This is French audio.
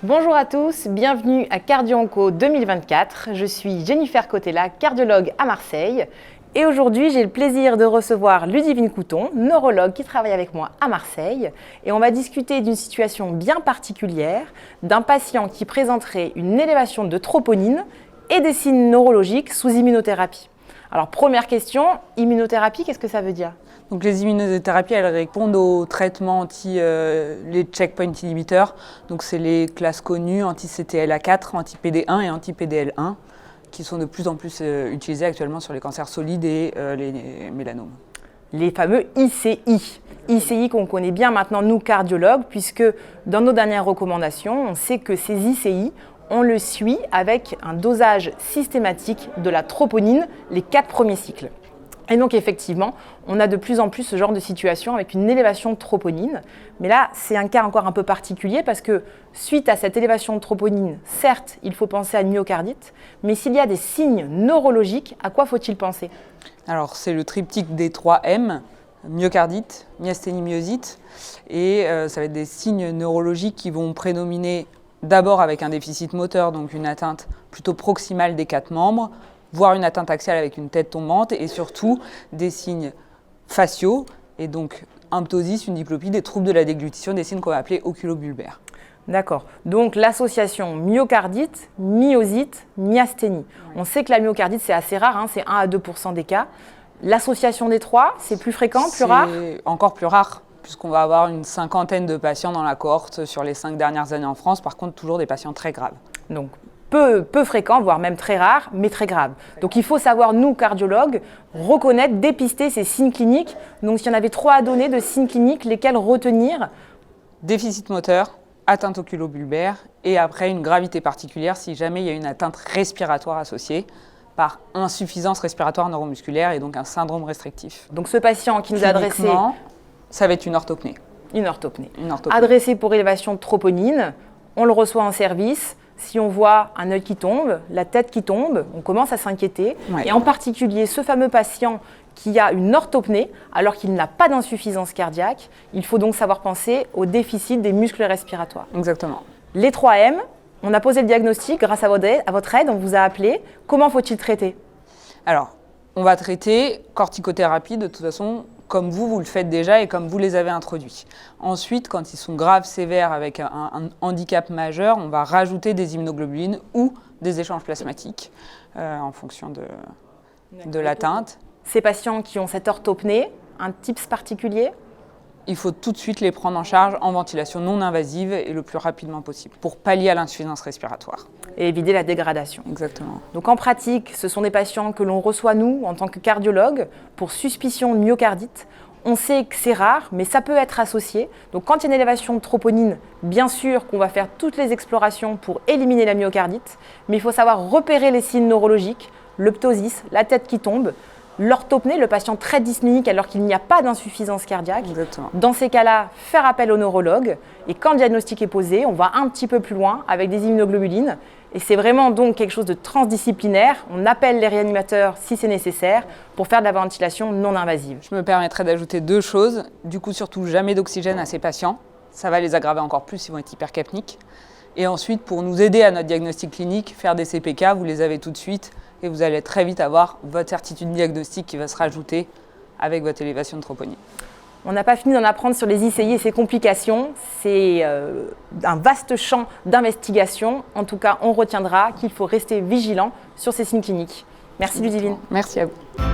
Bonjour à tous, bienvenue à Cardio-Onco 2024. Je suis Jennifer Cotella, cardiologue à Marseille. Et aujourd'hui, j'ai le plaisir de recevoir Ludivine Couton, neurologue qui travaille avec moi à Marseille. Et on va discuter d'une situation bien particulière, d'un patient qui présenterait une élévation de troponine et des signes neurologiques sous immunothérapie. Alors première question, immunothérapie, qu'est-ce que ça veut dire ? Donc les immunothérapies, elles répondent aux traitements les checkpoint inhibiteurs. Donc c'est les classes connues, anti-CTLA4, anti-PD1 et anti-PDL1, qui sont de plus en plus utilisées actuellement sur les cancers solides et les mélanomes. Les fameux ICI. ICI qu'on connaît bien maintenant, nous, cardiologues, puisque dans nos dernières recommandations, on sait que ces ICI, on le suit avec un dosage systématique de la troponine les 4 premiers cycles. Et donc effectivement, on a de plus en plus ce genre de situation avec une élévation de troponine. Mais là, c'est un cas encore un peu particulier parce que suite à cette élévation de troponine, certes, il faut penser à une myocardite, mais s'il y a des signes neurologiques, à quoi faut-il penser ? Alors c'est le triptyque des 3 M, myocardite, myasthénie, myosite. Et ça va être des signes neurologiques qui vont prédominer d'abord avec un déficit moteur, donc une atteinte plutôt proximale des 4 membres, voire une atteinte axiale avec une tête tombante, et surtout des signes faciaux, et donc un ptosis, une diplopie, des troubles de la déglutition, des signes qu'on va appeler oculobulbaires. D'accord. Donc l'association myocardite, myosite, myasthénie. On sait que la myocardite, c'est assez rare, c'est 1 à 2% des cas. L'association des 3, c'est plus fréquent, plus rare ? C'est encore plus rare, puisqu'on va avoir une 50aine de patients dans la cohorte sur les 5 dernières années en France, par contre toujours des patients très graves. Donc peu fréquent, voire même très rare, mais très grave. Donc il faut savoir, nous, cardiologues, reconnaître, dépister ces signes cliniques. Donc s'il y en avait 3 à donner de signes cliniques, lesquels retenir ? Déficit moteur, atteinte oculobulbaire, et après une gravité particulière si jamais il y a une atteinte respiratoire associée par insuffisance respiratoire neuromusculaire et donc un syndrome restrictif. Donc ce patient qui nous a adressé... Ça va être une orthopnée. Une orthopnée. Adressé pour élévation de troponine, on le reçoit en service. Si on voit un œil qui tombe, la tête qui tombe, on commence à s'inquiéter. Ouais. Et en particulier, ce fameux patient qui a une orthopnée, alors qu'il n'a pas d'insuffisance cardiaque, il faut donc savoir penser au déficit des muscles respiratoires. Exactement. Les 3 M, on a posé le diagnostic grâce à votre aide, on vous a appelé. Comment faut-il traiter ? Alors, on va traiter corticothérapie de toute façon, comme vous le faites déjà et comme vous les avez introduits. Ensuite, quand ils sont graves, sévères, avec un handicap majeur, on va rajouter des immunoglobulines ou des échanges plasmatiques en fonction de l'atteinte. Ces patients qui ont cette orthopnée, un tips particulier ? Il faut tout de suite les prendre en charge en ventilation non invasive et le plus rapidement possible pour pallier à l'insuffisance respiratoire. Et éviter la dégradation. Exactement. Donc en pratique, ce sont des patients que l'on reçoit nous en tant que cardiologue pour suspicion de myocardite. On sait que c'est rare, mais ça peut être associé. Donc quand il y a une élévation de troponine, bien sûr qu'on va faire toutes les explorations pour éliminer la myocardite, mais il faut savoir repérer les signes neurologiques, le ptosis, la tête qui tombe, l'orthopnée, le patient très dyspnéique alors qu'il n'y a pas d'insuffisance cardiaque. Exactement. Dans ces cas-là, faire appel au neurologue. Et quand le diagnostic est posé, on va un petit peu plus loin avec des immunoglobulines. Et c'est vraiment donc quelque chose de transdisciplinaire. On appelle les réanimateurs si c'est nécessaire pour faire de la ventilation non invasive. Je me permettrai d'ajouter 2 choses. Du coup, surtout jamais d'oxygène à ces patients. Ça va les aggraver encore plus, ils vont être hypercapniques. Et ensuite, pour nous aider à notre diagnostic clinique, faire des CPK, vous les avez tout de suite. Et vous allez très vite avoir votre certitude diagnostique qui va se rajouter avec votre élévation de troponine. On n'a pas fini d'en apprendre sur les ICI et ses complications. C'est un vaste champ d'investigation. En tout cas, on retiendra qu'il faut rester vigilant sur ces signes cliniques. Merci Ludivine. Merci à vous.